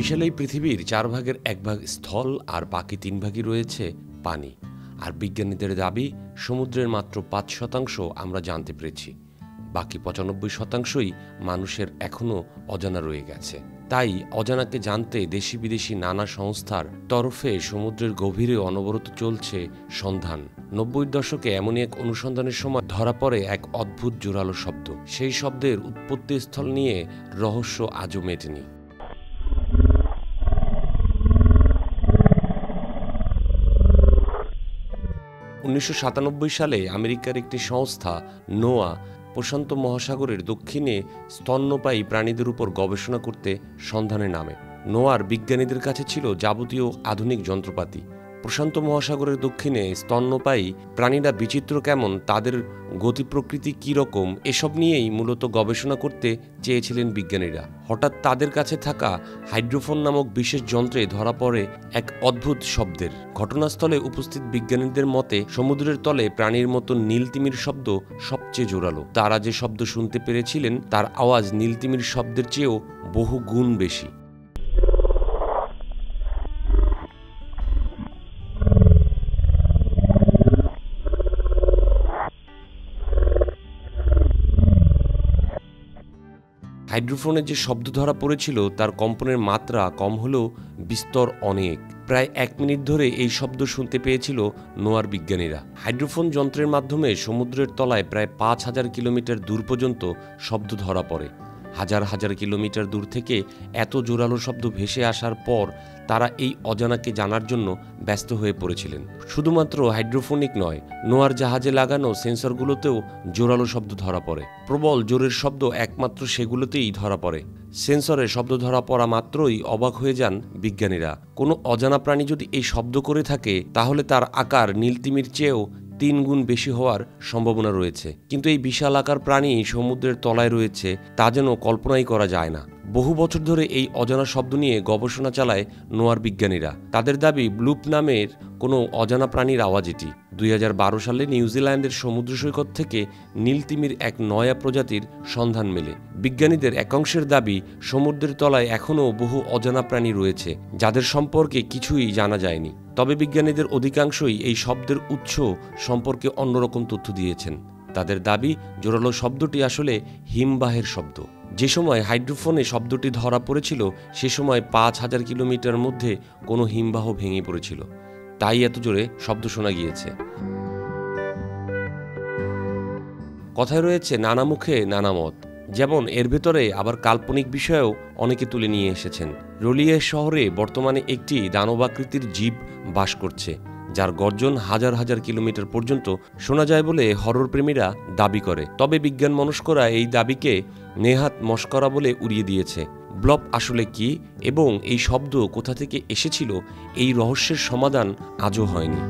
বিশাল এই পৃথিবীর 4 ভাগের 1 ভাগ স্থল আর বাকি 3 ভাগই রয়েছে পানি। আর বিজ্ঞানীদের দাবি সমুদ্রের মাত্র 5% আমরা জানতে পেরেছি, বাকি 95%ই মানুষের এখনও অজানা রয়ে গেছে। তাই অজানাকে জানতে দেশি বিদেশি নানা সংস্থার তরফে সমুদ্রের গভীরে অনবরত চলছে সন্ধান। 90-এর দশকে এমনই এক অনুসন্ধানের সময় ধরা পড়ে এক অদ্ভুত জোরালো শব্দ। সেই শব্দের উৎপত্তিস্থল নিয়ে রহস্য আজও মেটেনি। 1997 সালে আমেরিকার একটি সংস্থা নোয়া প্রশান্ত মহাসাগরের দক্ষিণে স্তন্যপায়ী প্রাণীদের উপর গবেষণা করতে সন্ধানে নামে। নোয়ার বিজ্ঞানীদের কাছে ছিল যাবতীয় আধুনিক যন্ত্রপাতি। প্রশান্ত মহাসাগরের দক্ষিণে স্তন্যপায়ী প্রাণীরা বিচিত্র কেমন, তাদের গতি প্রকৃতি কী রকম, এসব নিয়েই মূলত গবেষণা করতে চেয়েছিলেন বিজ্ঞানীরা। হঠাৎ তাদের কাছে থাকা হাইড্রোফোন নামক বিশেষ যন্ত্রে ধরা পড়ে এক অদ্ভুত শব্দের। ঘটনাস্থলে উপস্থিত বিজ্ঞানীদের মতে সমুদ্রের তলে প্রাণীর মতো নীলতিমির শব্দ সবচেয়ে জোরালো। তারা যে শব্দ শুনতে পেরেছিলেন তার আওয়াজ নীলতিমির শব্দের চেয়েও বহু গুণ বেশি। হাইড্রোফোনে যে শব্দ ধরা পড়েছিল তার কম্পনের মাত্রা কম হলেও বিস্তর অনেক। প্রায় 1 মিনিট ধরে এই শব্দ শুনতে পেয়েছিল নোয়ার বিজ্ঞানীরা। হাইড্রোফোন যন্ত্রের মাধ্যমে সমুদ্রের তলায় প্রায় 5000 কিলোমিটার দূর পর্যন্ত শব্দ ধরা পড়ে। হাজার হাজার কিলোমিটার দূর থেকে এত জোরালো শব্দ ভেসে আসার পর তারা এই অজানাকে জানার জন্য ব্যস্ত হয়ে পড়েছিলেন। শুধুমাত্র হাইড্রোফোনিক নয়, নোয়ার জাহাজে লাগানো সেন্সরগুলোতেও জোরালো শব্দ ধরা পড়ে। প্রবল জোরের শব্দ একমাত্র সেগুলোতেই ধরা পড়ে। সেন্সরে শব্দ ধরা পড়া মাত্রই অবাক হয়ে যান বিজ্ঞানীরা। কোনো অজানা প্রাণী যদি এই শব্দ করে থাকে তাহলে তার আকার নীলতিমির চেয়েও 3 গুণ বেশি হওয়ার সম্ভাবনা রয়েছে। কিন্তু এই বিশাল আকার প্রাণী সমুদ্রের তলায় রয়েছে তা যেন কল্পনাই করা যায় না। বহু বছর ধরে এই অজানা শব্দ নিয়ে গবেষণা চালায় নোয়ার বিজ্ঞানীরা। তাদের দাবি ব্লুপ নামের কোনো অজানা প্রাণীর আওয়াজ এটি। 2012 সালে নিউজিল্যান্ডের সমুদ্র সৈকত থেকে নীলতিমির এক নয়া প্রজাতির সন্ধান মেলে। বিজ্ঞানীদের একাংশের দাবি সমুদ্রের তলায় এখনও বহু অজানা প্রাণী রয়েছে যাদের সম্পর্কে কিছুই জানা যায়নি। তবে বিজ্ঞানীদের অধিকাংশই এই শব্দের উৎস সম্পর্কে অন্যরকম তথ্য দিয়েছেন। তাদের দাবি জোরালো শব্দটি আসলে হিমবাহের শব্দ। যে সময় হাইড্রোফোনে শব্দটি ধরা পড়েছিল সে সময় 5000 কিলোমিটার মধ্যে কোনো হিমবাহ ভেঙে পড়েছিল, তাই এত জোরে শব্দ শোনা গিয়েছে। কথায় রয়েছে নানা মুখে নানা মত, যেমন এর ভেতরে আবার কাল্পনিক বিষয়েও অনেকে তুলে নিয়ে এসেছেন। রলিয়ে শহরে বর্তমানে একটি দানবাকৃতির জীব বাস করছে যার গর্জন হাজার হাজার কিলোমিটার পর্যন্ত শোনা যায় বলে হরর প্রেমীরা দাবি করে। তবে বিজ্ঞান মনস্করা এই দাবিকে নেহাত মশকরা বলে উড়িয়ে দিয়েছে। ব্লপ আসলে কি এবং এই শব্দ কোথা থেকে এসেছিল এই রহস্যের সমাধান আজও হয়নি।